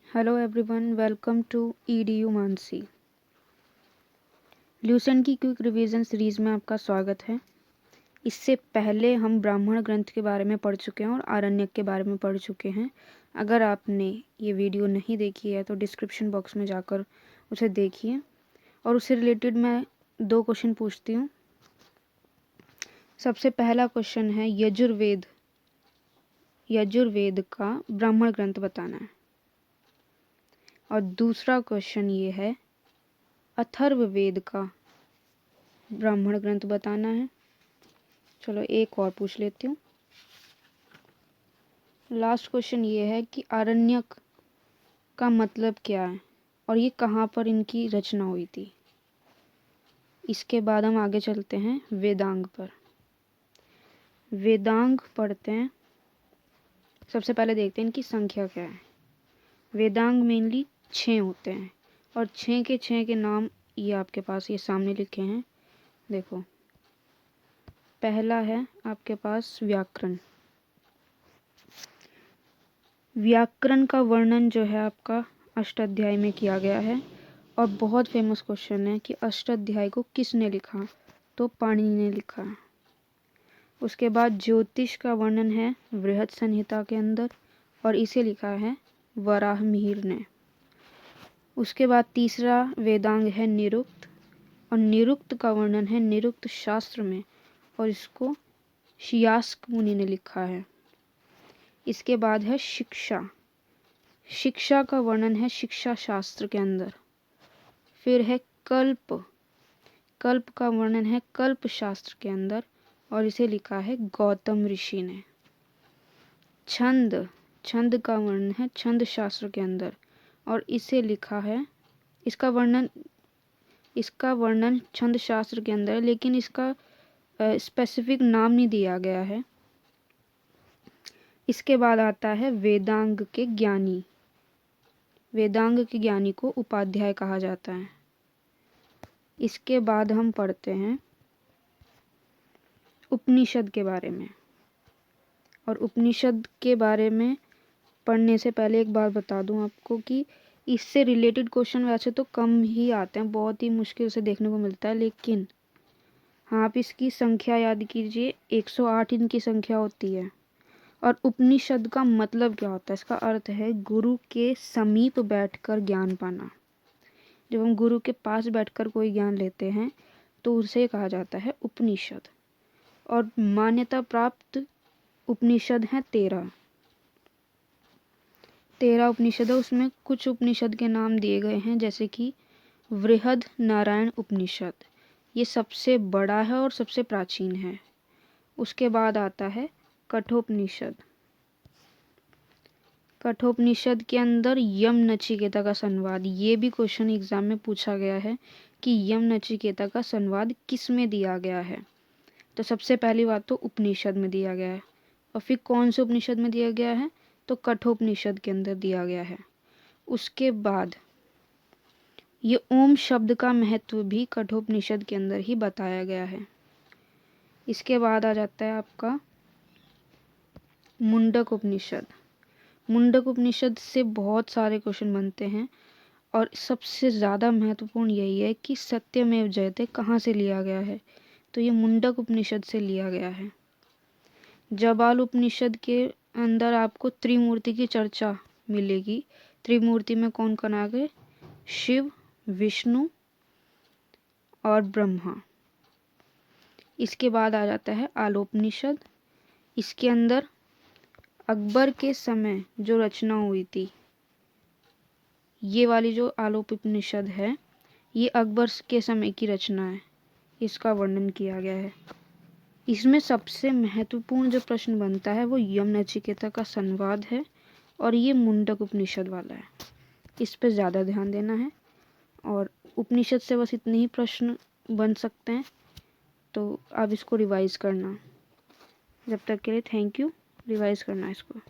Hello everyone, welcome to EDU Mansi. Lucent की quick revision series में आपका स्वागत है। इससे पहले हम ब्राह्मण ग्रंथ के बारे में पढ़ चुके हैं और आरण्यक के बारे में पढ़ चुके हैं। अगर आपने ये वीडियो नहीं देखी है तो डिस्क्रिप्शन बॉक्स में जाकर उसे देखिए। और उससे रिलेटेड मैं 2 क्वेश्चन पूछती हूँ। सबसे पहला क्वेश्चन है यजुर्वेद का ब्राह्मण ग्रंथ बताना है। और दूसरा क्वेश्चन ये है अथर्ववेद का ब्राह्मण ग्रंथ बताना है। चलो एक और पूछ लेती हूँ। लास्ट क्वेश्चन ये है कि आरण्यक का मतलब क्या है और ये कहाँ पर इनकी रचना हुई थी। इसके बाद हम आगे चलते हैं वेदांग पर। वेदांग पढ़ते हैं। सबसे पहले देखते हैं इनकी संख्या क्या है। वेदांग मेनली 6 होते हैं और 6 के नाम ये आपके पास ये सामने लिखे हैं। देखो, पहला है आपके पास व्याकरण। व्याकरण का वर्णन जो है आपका अष्टाध्यायी में किया गया है। और बहुत फेमस क्वेश्चन है कि अष्टाध्यायी को किसने लिखा, तो पाणिनि ने लिखा है। उसके बाद ज्योतिष का वर्णन है बृहद संहिता के अंदर और इसे लिखा है वराह मिहिर ने। उसके बाद तीसरा वेदांग है निरुक्त और निरुक्त का वर्णन है निरुक्त शास्त्र में और इसको यास्क मुनि ने लिखा है। इसके बाद है शिक्षा। शिक्षा का वर्णन है शिक्षा शास्त्र के अंदर। फिर है कल्प। कल्प का वर्णन है कल्प शास्त्र के अंदर और इसे लिखा है गौतम ऋषि ने। छंद। छंद का वर्णन है छंद शास्त्र के अंदर और इसे लिखा है इसका वर्णन छंद शास्त्र के अंदर है, लेकिन इसका स्पेसिफिक नाम नहीं दिया गया है। इसके बाद आता है वेदांग के ज्ञानी। वेदांग के ज्ञानी को उपाध्याय कहा जाता है। इसके बाद हम पढ़ते हैं उपनिषद के बारे में। और उपनिषद के बारे में पढ़ने से पहले एक बात बता दूं आपको कि इससे रिलेटेड क्वेश्चन वैसे तो कम ही आते हैं, बहुत ही मुश्किल से देखने को मिलता है। लेकिन हाँ, आप इसकी संख्या याद कीजिए, 108 इनकी संख्या होती है। और उपनिषद का मतलब क्या होता है? इसका अर्थ है गुरु के समीप बैठकर ज्ञान पाना। जब हम गुरु के पास बैठकर कोई ज्ञान लेते हैं तो उसे कहा जाता है उपनिषद। और मान्यता प्राप्त उपनिषद हैं 13 उपनिषद है। उसमें कुछ उपनिषद के नाम दिए गए हैं, जैसे कि बृहद नारायण उपनिषद, ये सबसे बड़ा है और सबसे प्राचीन है। उसके बाद आता है कठोपनिषद। कठोपनिषद के अंदर यम नचिकेता का संवाद, ये भी क्वेश्चन एग्जाम में पूछा गया है कि यम नचिकेता का संवाद किस में दिया गया है। तो सबसे पहली बात तो उपनिषद में दिया गया है। और फिर कौन से उपनिषद में दिया गया है? तो कठोपनिषद के अंदर दिया गया है। उसके बाद ये ओम शब्द का महत्व भी कठोपनिषद के अंदर ही बताया गया है। इसके बाद आ जाता है आपका मुंडक उपनिषद। मुंडक उपनिषद से बहुत सारे क्वेश्चन बनते हैं और सबसे ज़्यादा महत्वपूर्ण यही है कि सत्यमेव जयते कहाँ से लिया गया है, तो ये मुंडक उपनिषद से लिया गया है। जबाल उपनिषद के अंदर आपको त्रिमूर्ति की चर्चा मिलेगी। त्रिमूर्ति में कौन कौन आ गए? शिव, विष्णु और ब्रह्मा। इसके बाद आ जाता है आलोपनिषद। इसके अंदर अकबर के समय जो रचना हुई थी, ये वाली जो आलोप उपनिषद है, ये अकबर के समय की रचना है, इसका वर्णन किया गया है। इसमें सबसे महत्वपूर्ण जो प्रश्न बनता है वो यम नचिकेता का संवाद है और ये मुंडक उपनिषद वाला है। इस पर ज़्यादा ध्यान देना है। और उपनिषद से बस इतने ही प्रश्न बन सकते हैं, तो आप इसको रिवाइज़ करना। जब तक के लिए थैंक यू। रिवाइज़ करना इसको।